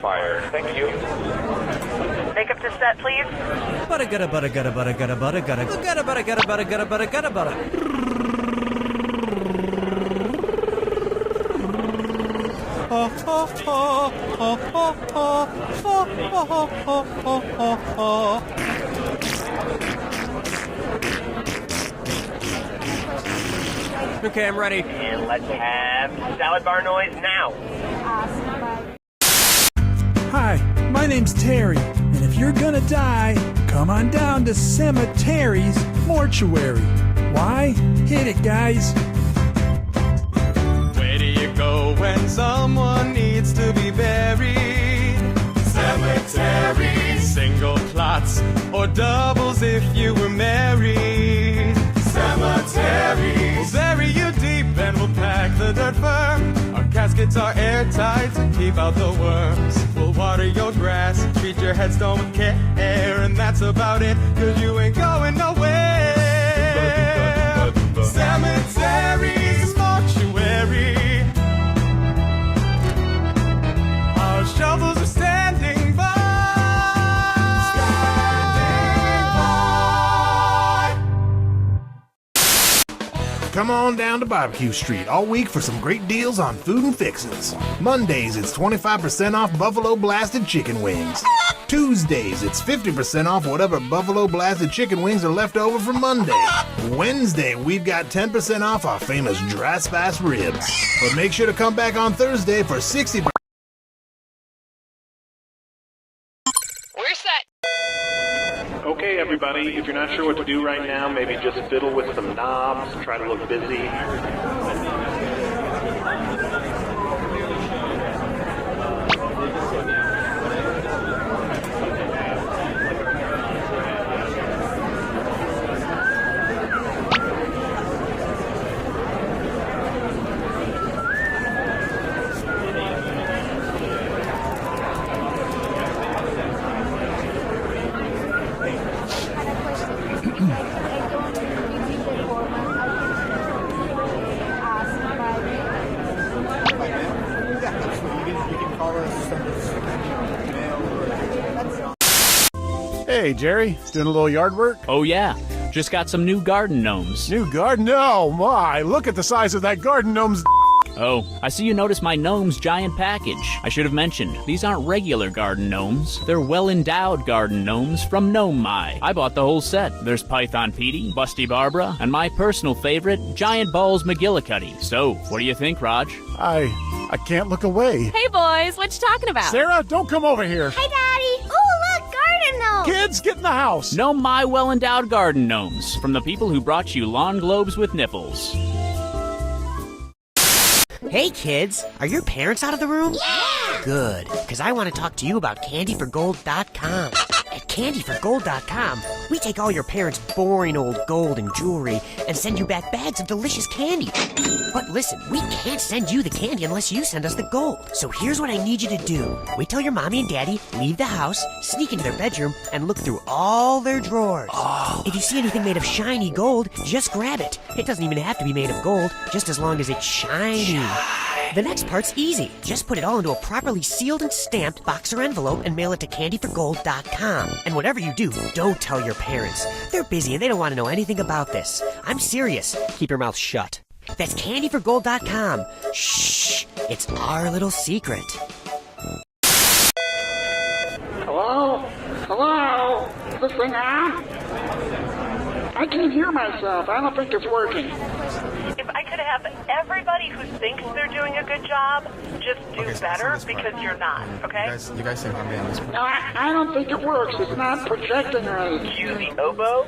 Fire. Thank you. Make up to set, please. Butter gutta butter gutta butter gutta butter gutta gutta butter gutta butter gutta butter gutta butter. Okay, I'm ready. And let's have salad bar noise now. Hi, my name's Terry, and if you're gonna die, come on down to Cemetery's Mortuary. Why? Hit it, guys. Where do you go when someone needs to be buried? Cemetery. Single plots or doubles if you were married. Cemetery. We'll bury you deep and we'll pack the dirt firm. Our caskets are airtight to keep out the worms. We'll water your grass, treat your headstone with care, and that's about it, 'cause you ain't going nowhere. Cemetery's mortuary. Our shovels are standing by. Come on down to Barbecue Street all week for some great deals on food and fixins'. Mondays, it's 25% off Buffalo Blasted Chicken Wings. Tuesdays, it's 50% off whatever Buffalo Blasted Chicken Wings are left over from Monday. Wednesday, we've got 10% off our famous dry spice ribs. But make sure to come back on Thursday for 60%. We're set. Okay, everybody, if you're not sure what to do right now, maybe just fiddle with some knobs, try to look busy. Hey, Jerry, doing a little yard work? Oh yeah, just got some new garden gnomes. New garden? Oh my, look at the size of that garden gnome's. Oh, I see you noticed my gnome's giant package. I should have mentioned, these aren't regular garden gnomes. They're well-endowed garden gnomes from Gnome My. I bought the whole set. There's Python Petey, Busty Barbara, and my personal favorite, Giant Balls McGillicuddy. So, what do you think, Raj? I can't look away. Hey, boys, what you talking about? Sarah, don't come over here. Hi, Daddy. Oh, look, garden gnome. Kids, get in the house. Gnome My well-endowed garden gnomes, from the people who brought you lawn globes with nipples. Hey kids, are your parents out of the room? Yeah! Good, because I want to talk to you about candyforgold.com. At candyforgold.com, we take all your parents' boring old gold and jewelry and send you back bags of delicious candy. But listen, we can't send you the candy unless you send us the gold. So here's what I need you to do. Wait till your mommy and daddy leave the house, sneak into their bedroom, and look through all their drawers. Oh. If you see anything made of shiny gold, just grab it. It doesn't even have to be made of gold, just as long as it's shiny. The next part's easy. Just put it all into a properly sealed and stamped box or envelope and mail it to candyforgold.com. And whatever you do, don't tell your parents. They're busy and they don't want to know anything about this. I'm serious. Keep your mouth shut. That's candyforgold.com. Shh, it's our little secret. Hello? Hello? Is this thing on? I can't hear myself. I don't think it's working. If I could have everybody who thinks they're doing a good job just do better, because you're not, okay? You guys seem hungry on this one. No, I don't think it works. It's not projecting right. Cue the oboe.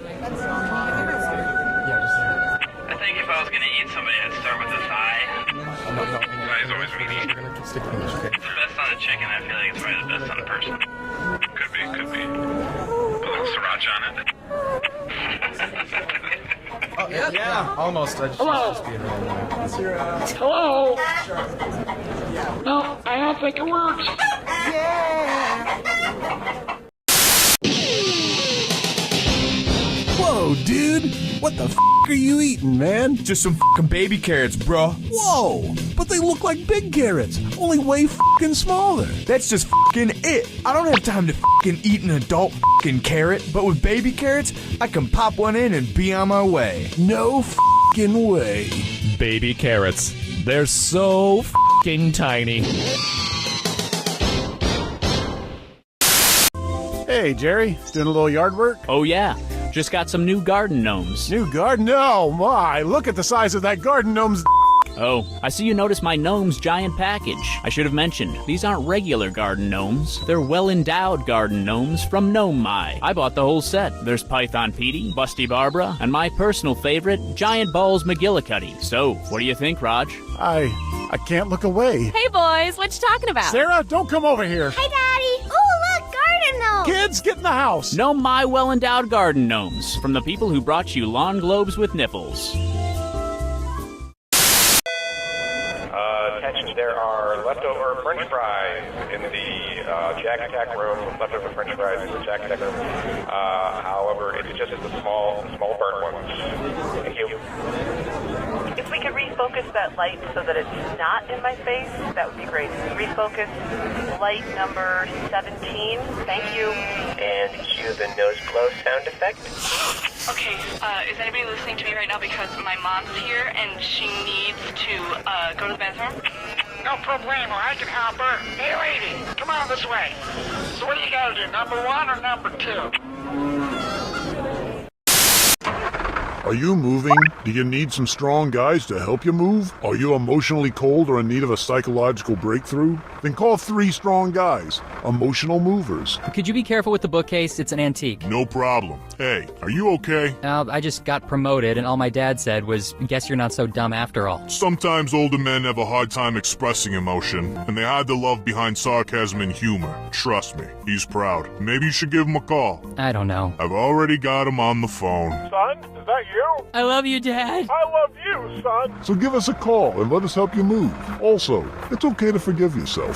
I think if I was gonna eat somebody, I'd start with this eye. Eye's always meaty. We're gonna stick to this, okay? It's the best on a chicken, I feel like it's probably the best on a person. Could be. Put a little sriracha on it. Oh, yeah. Almost. Hello? Hello? No, I don't think it works. Whoa, dude! What the f*** are you eating, man? Just some f***ing baby carrots, bro. Whoa! But they look like big carrots, only way f***ing smaller. That's just f***ing f***ing it. I don't have time to f***ing eat an adult f***ing carrot, but with baby carrots, I can pop one in and be on my way. No f***ing way. Baby carrots. They're so f***ing tiny. Hey, Jerry. Doing a little yard work? Oh, yeah. Just got some new garden gnomes. New garden? Oh, my. Look at the size of that garden gnome's. Oh, I see you noticed my gnome's giant package. I should have mentioned, these aren't regular garden gnomes. They're well-endowed garden gnomes from Gnome My. I bought the whole set. There's Python Petey, Busty Barbara, and my personal favorite, Giant Balls McGillicuddy. So, what do you think, Raj? I can't look away. Hey, boys, what you talking about? Sarah, don't come over here. Hi, Daddy. Oh, look, garden gnome. Kids, get in the house. Gnome My well-endowed garden gnomes from the people who brought you lawn globes with nipples. Attention, there are leftover french fries in the Jack Attack room, leftover french fries in the Jack Attack room. However, it's just the small burnt ones. Thank you. If we could refocus that light so that it's not in my face, that would be great. Refocus light number 17. Thank you. And cue the nose blow sound effect. Okay, is anybody listening to me right now because my mom's here and she needs to go to the bathroom? No problemo, I can help her. Hey, lady, come on this way. So what do you gotta do, number 1 or number 2? Are you moving? Do you need some strong guys to help you move? Are you emotionally cold or in need of a psychological breakthrough? Then call 3 strong guys, emotional movers. Could you be careful with the bookcase? It's an antique. No problem. Hey, are you okay? I just got promoted and all my dad said was, guess you're not so dumb after all. Sometimes older men have a hard time expressing emotion, and they hide the love behind sarcasm and humor. Trust me, he's proud. Maybe you should give him a call. I don't know. I've already got him on the phone. Son, is that you? I love you, Dad. I love you, son. So give us a call and let us help you move. Also, it's okay to forgive yourself.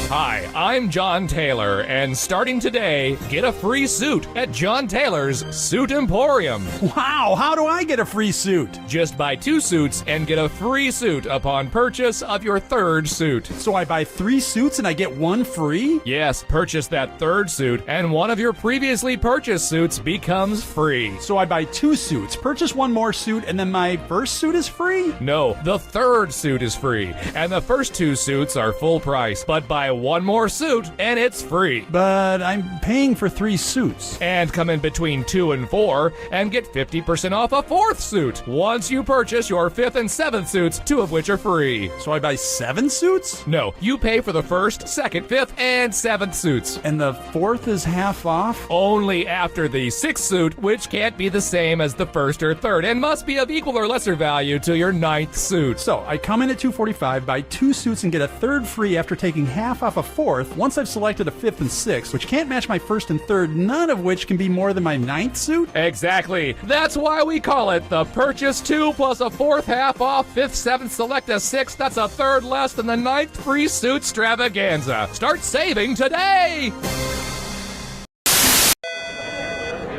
Hi, I'm John Taylor, and starting today, get a free suit at John Taylor's Suit Emporium. Wow, how do I get a free suit? Just buy 2 suits and get a free suit upon purchase of your 3rd suit. So I buy 3 suits and I get 1 free? Yes, purchase that 3rd suit, and one of your previously purchased suits becomes free. So I buy 2 suits, purchase 1 more suit, and then my first suit is free? No, the 3rd suit is free, and the first 2 suits are full price, but buy 1 more suit and it's free. But I'm paying for 3 suits. And come in between 2 and 4 and get 50% off a 4th suit once you purchase your 5th and 7th suits, 2 of which are free. So I buy 7 suits? No, you pay for the 1st, 2nd, 5th, and 7th suits. And the 4th is half off? Only after the 6th suit, which can't be the same as the 1st or 3rd and must be of equal or lesser value to your 9th suit. So I come in at $245, buy 2 suits, and get a 3rd free after taking half off a 4th once I've selected a 5th and 6th, which can't match my 1st and 3rd, none of which can be more than my 9th suit? Exactly. That's why we call it the purchase 2 plus a 4th half off, 5th, 7th, select a 6th, that's a 3rd less than the 9th free suit extravaganza. Start saving today!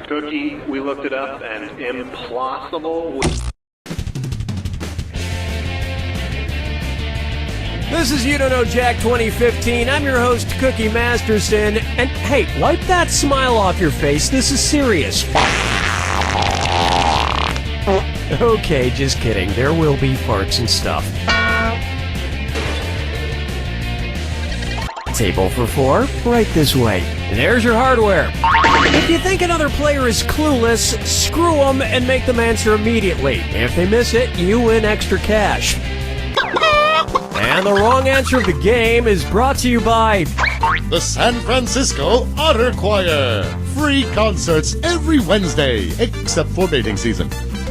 Cookie, we looked it up, and implausible. This is You Don't Know Jack 2015. I'm your host, Cookie Masterson. And hey, wipe that smile off your face. This is serious. Okay, just kidding. There will be farts and stuff. Table for 4, right this way. There's your hardware. If you think another player is clueless, screw them and make them answer immediately. If they miss it, you win extra cash. And the wrong answer of the game is brought to you by the San Francisco Otter Choir. Free concerts every Wednesday, except for mating season.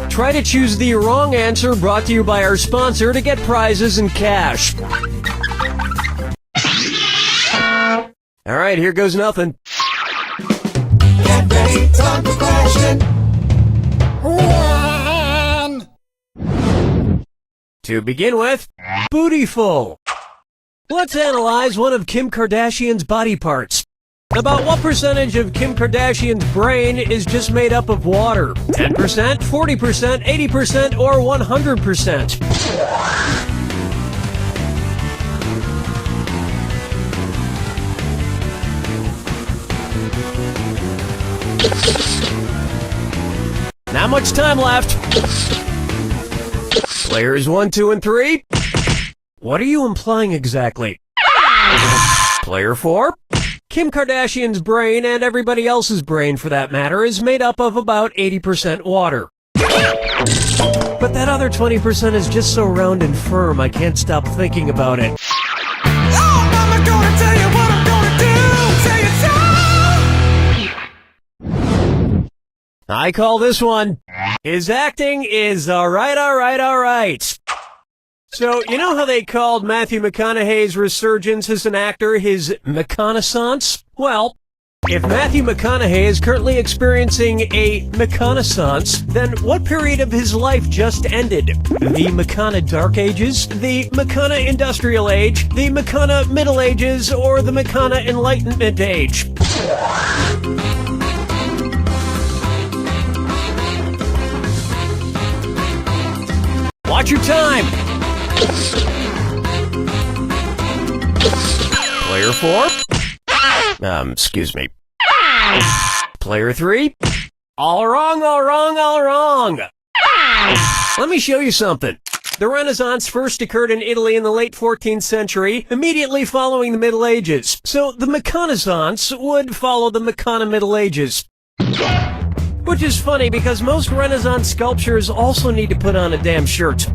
Try to choose the wrong answer, brought to you by our sponsor to get prizes and cash. All right, here goes nothing. Get ready, time for question 1. To begin with, Bootyful. Let's analyze one of Kim Kardashian's body parts. About what percentage of Kim Kardashian's brain is just made up of water? 10%, 40%, 80%, or 100%? much time left. Players 1, 2, and 3. What are you implying exactly? Player 4. Kim Kardashian's brain, and everybody else's brain for that matter, is made up of about 80% water. But that other 20% is just so round and firm, I can't stop thinking about it. I call this one, his acting is alright. So, you know how they called Matthew McConaughey's resurgence as an actor his McConaissance? Well, if Matthew McConaughey is currently experiencing a McConaissance, then what period of his life just ended? The McCona Dark Ages? The McCona Industrial Age? The McCona Middle Ages? Or the McCona Enlightenment Age? Watch your time! Player 4? Excuse me. Player 3? All wrong. Let me show you something. The Renaissance first occurred in Italy in the late 14th century, immediately following the Middle Ages. So the McConaissance would follow the McCona Middle Ages. Which is funny because most Renaissance sculptures also need to put on a damn shirt.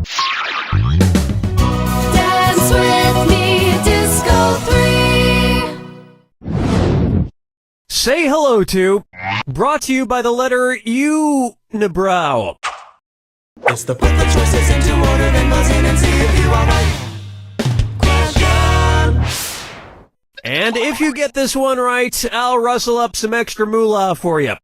Dance with me, Disco 3. Say hello to, brought to you by the letter U-nibrow. It's the put the choices into order, then buzz in and see if you are right. Question. And if you get this one right, I'll rustle up some extra moolah for you.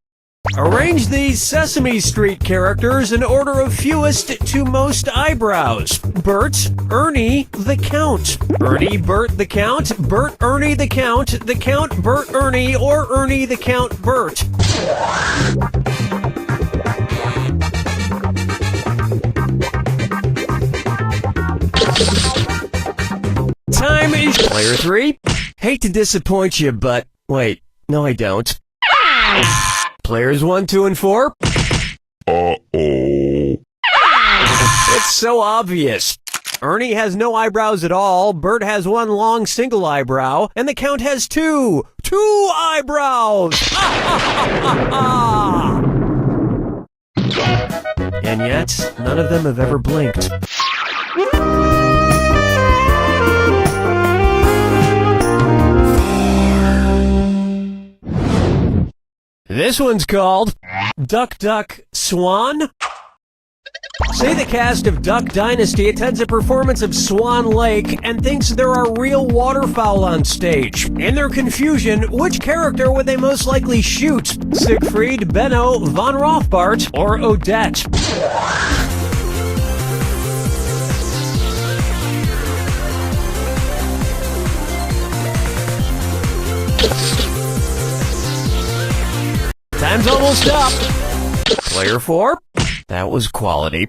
Arrange these Sesame Street characters in order of fewest to most eyebrows. Bert, Ernie, the Count. Ernie, Bert, the Count. Bert, Ernie, the Count. The Count, Bert, Ernie, or Ernie, the Count, Bert. Time is... Player 3. Hate to disappoint you, but... Wait, no I don't. Players 1, 2, and 4? Uh-oh. It's so obvious. Ernie has no eyebrows at all, Bert has one long single eyebrow, and the Count has two eyebrows! And yet, none of them have ever blinked. This one's called Duck, Duck, Swan. Say the cast of Duck Dynasty attends a performance of Swan Lake and thinks there are real waterfowl on stage. In their confusion, which character would they most likely shoot? Siegfried, Benno, Von Rothbart, or Odette? Time's almost up. Player 4? That was quality.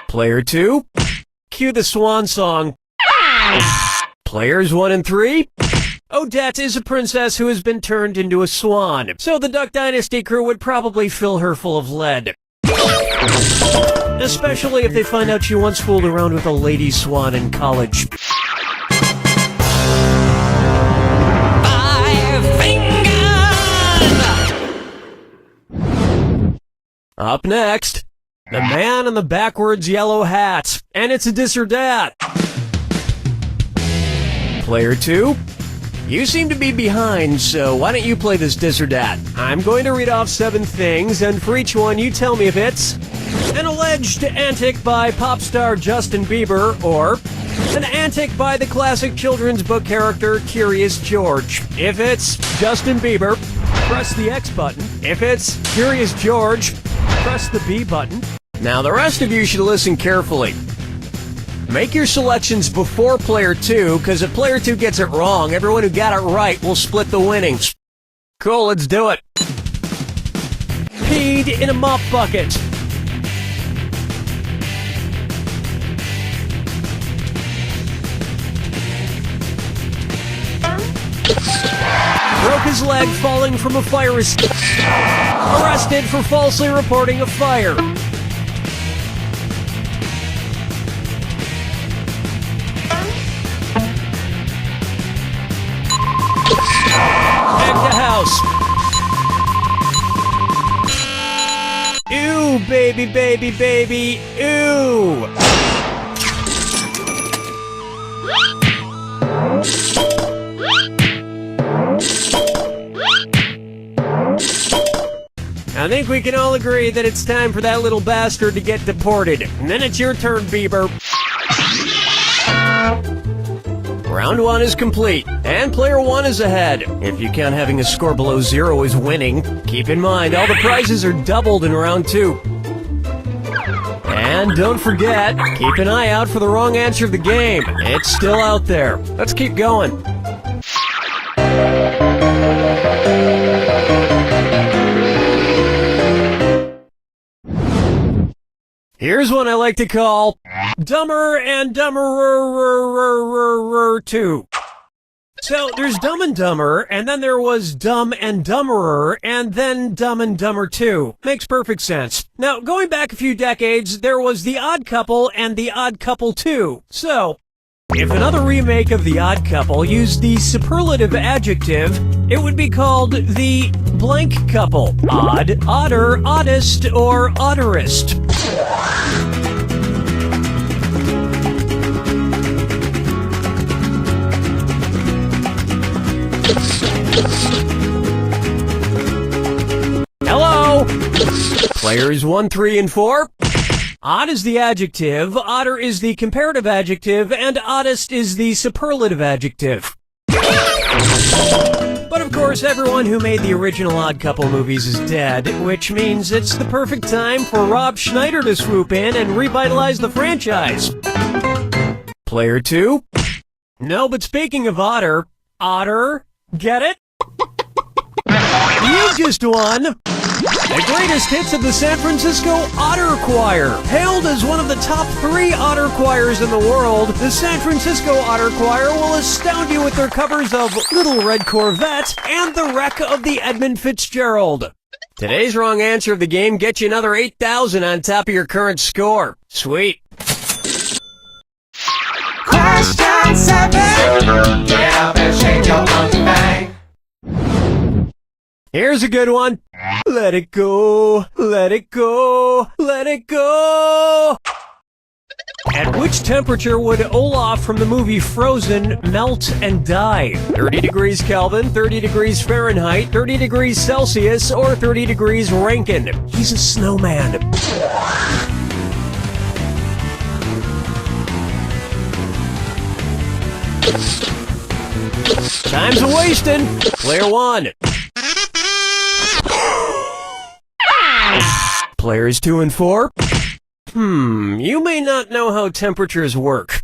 Player 2? Cue the swan song. Players 1 and 3? Odette is a princess who has been turned into a swan, so the Duck Dynasty crew would probably fill her full of lead. Especially if they find out she once fooled around with a lady swan in college. Up next, the man in the backwards yellow hat, and it's a dis or dat. Player 2, you seem to be behind, so why don't you play this dis or dat? I'm going to read off 7 things, and for each one you tell me if it's an alleged antic by pop star Justin Bieber, or an antic by the classic children's book character Curious George. If it's Justin Bieber, press the X button. If it's Curious George, press the B button. Now the rest of you should listen carefully. Make your selections before player 2, because if player 2 gets it wrong, everyone who got it right will split the winnings. Cool, let's do it. Peed in a mop bucket. Broke his leg falling from a fire escape. Arrested for falsely reporting a fire. Back to house. Ew, baby, baby, baby, ew. I think we can all agree that it's time for that little bastard to get deported. And then it's your turn, Bieber. Round 1 is complete, and player 1 is ahead. If you count having a score below 0 as winning, keep in mind all the prizes are doubled in round 2. And don't forget, keep an eye out for the wrong answer of the game. It's still out there. Let's keep going. Here's one I like to call Dumber and Dumberer 2. So there's Dumb and Dumber, and then there was Dumb and Dumberer, and then Dumb and Dumber 2. Makes perfect sense. Now, going back a few decades, there was The Odd Couple and The Odd Couple 2. So, if another remake of The Odd Couple used the superlative adjective, it would be called The Blank Couple. Odd, odder, oddest, or odderest. Hello! Players 1, 3, and 4. Odd is the adjective, odder is the comparative adjective, and oddest is the superlative adjective. But of course, everyone who made the original Odd Couple movies is dead, which means it's the perfect time for Rob Schneider to swoop in and revitalize the franchise. Player 2? No, but speaking of otter, get it? You just won! The greatest hits of the San Francisco Otter Choir. Hailed as one of the top 3 otter choirs in the world, the San Francisco Otter Choir will astound you with their covers of Little Red Corvette and The Wreck of the Edmund Fitzgerald. Today's wrong answer of the game gets you another 8,000 on top of your current score. Sweet. Question 7. Get up and shake your monkey bang. Here's a good one. Let it go, let it go, let it go. At which temperature would Olaf from the movie Frozen melt and die? 30 degrees Kelvin, 30 degrees Fahrenheit, 30 degrees Celsius, or 30 degrees Rankine? He's a snowman. Time's a-wasting. Player 1. Players 2 and 4. You may not know how temperatures work.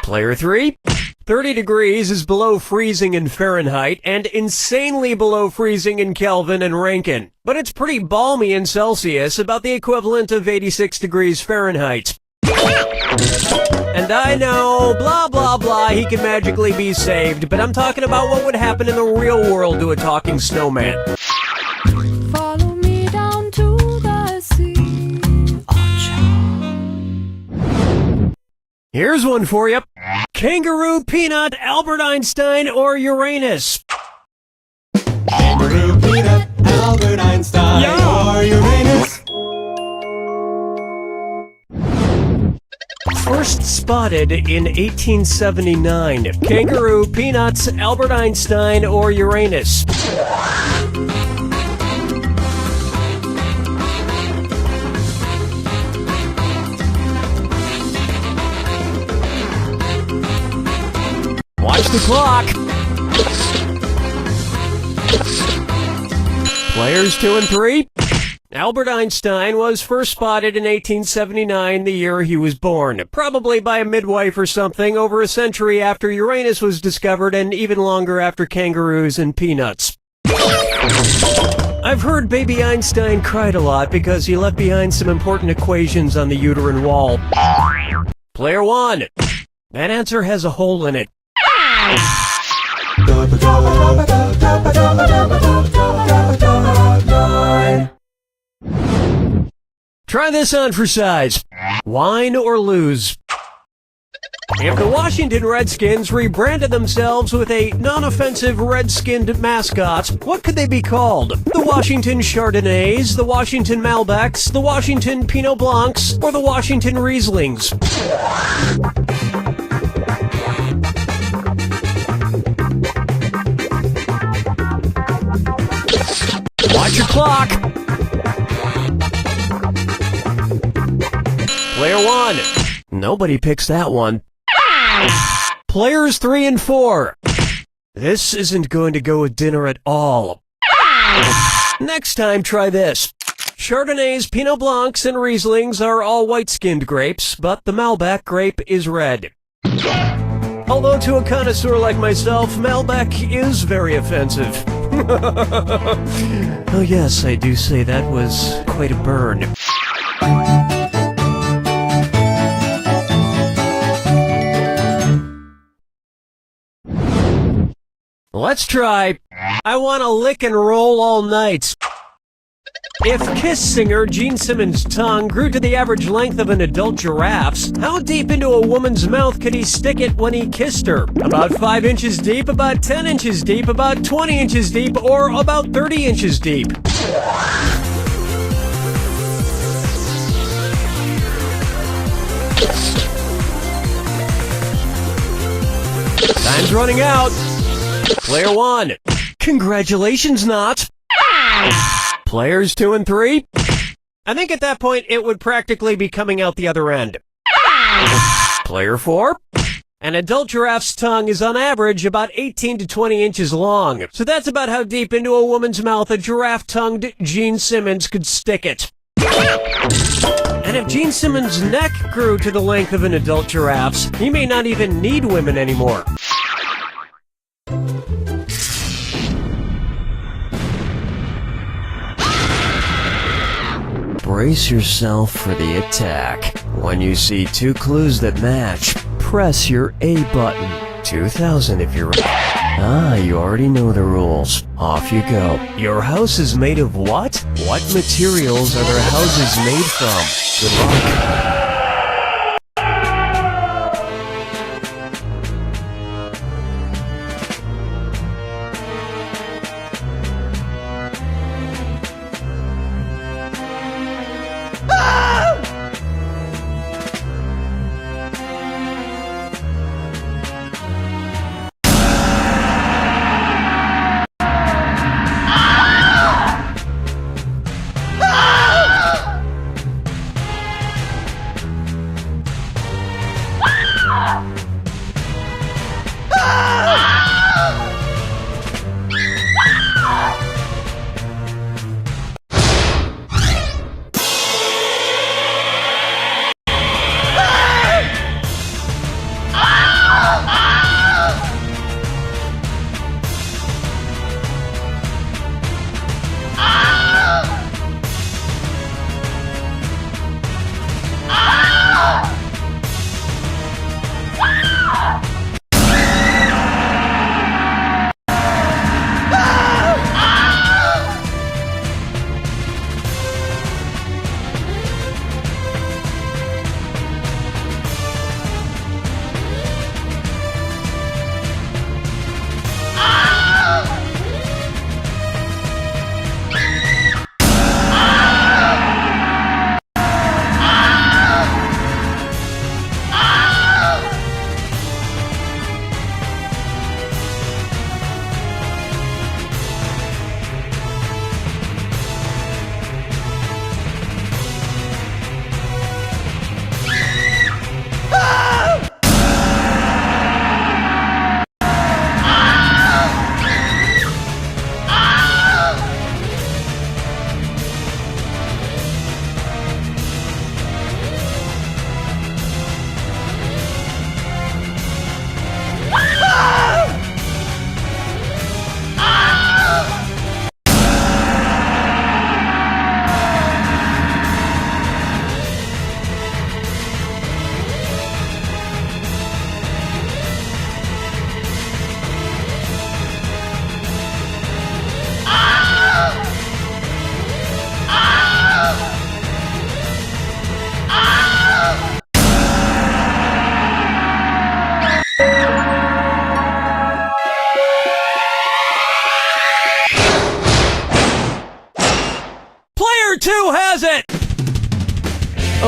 Player 3. 30 degrees is below freezing in Fahrenheit and insanely below freezing in Kelvin and Rankine. But it's pretty balmy in Celsius, about the equivalent of 86 degrees Fahrenheit. And I know, blah blah blah, he can magically be saved, but I'm talking about what would happen in the real world to a talking snowman. Follow me down to the sea. Here's one for you. Kangaroo, Peanut, Albert Einstein, or Uranus? Kangaroo, Peanut, Albert Einstein, or Uranus. First spotted in 1879. Kangaroo, Peanuts, Albert Einstein, or Uranus? Watch the clock. Players 2 and 3. Albert Einstein was first spotted in 1879, the year he was born. Probably by a midwife or something, over a century after Uranus was discovered and even longer after kangaroos and peanuts. I've heard baby Einstein cried a lot because he left behind some important equations on the uterine wall. Player 1. That answer has a hole in it. Try this on for size. Wine or lose? If the Washington Redskins rebranded themselves with a non-offensive red-skinned mascot, what could they be called? The Washington Chardonnays, the Washington Malbecs, the Washington Pinot Blancs, or the Washington Rieslings? Watch your clock. Player 1. Nobody picks that one. Players 3 and 4. This isn't going to go with dinner at all. Next time, try this. Chardonnays, Pinot Blancs, and Rieslings are all white-skinned grapes, but the Malbec grape is red. Although to a connoisseur like myself, Malbec is very offensive. Oh yes, I do say that was quite a burn. Let's try. I want to lick and roll all night. If Kiss singer Gene Simmons' tongue grew to the average length of an adult giraffe's, how deep into a woman's mouth could he stick it when he kissed her? About 5 inches deep, about 10 inches deep, about 20 inches deep, or about 30 inches deep? Time's running out. Player 1. Congratulations, not. Players 2 and 3. I think at that point it would practically be coming out the other end. Player 4. An adult giraffe's tongue is on average about 18 to 20 inches long. So that's about how deep into a woman's mouth a giraffe-tongued Gene Simmons could stick it. And if Gene Simmons' neck grew to the length of an adult giraffe's, he may not even need women anymore. Brace yourself for the attack. When you see 2 clues that match, press your A button. 2000 if you're... Ah, you already know the rules. Off you go. Your house is made of what? What materials are their houses made from? Good luck.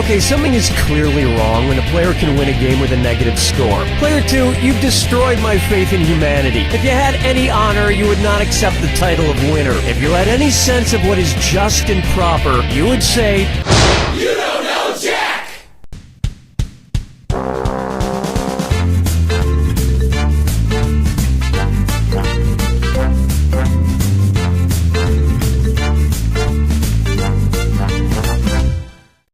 Okay, something is clearly wrong when a player can win a game with a negative score. Player 2, you've destroyed my faith in humanity. If you had any honor, you would not accept the title of winner. If you had any sense of what is just and proper, you would say, You know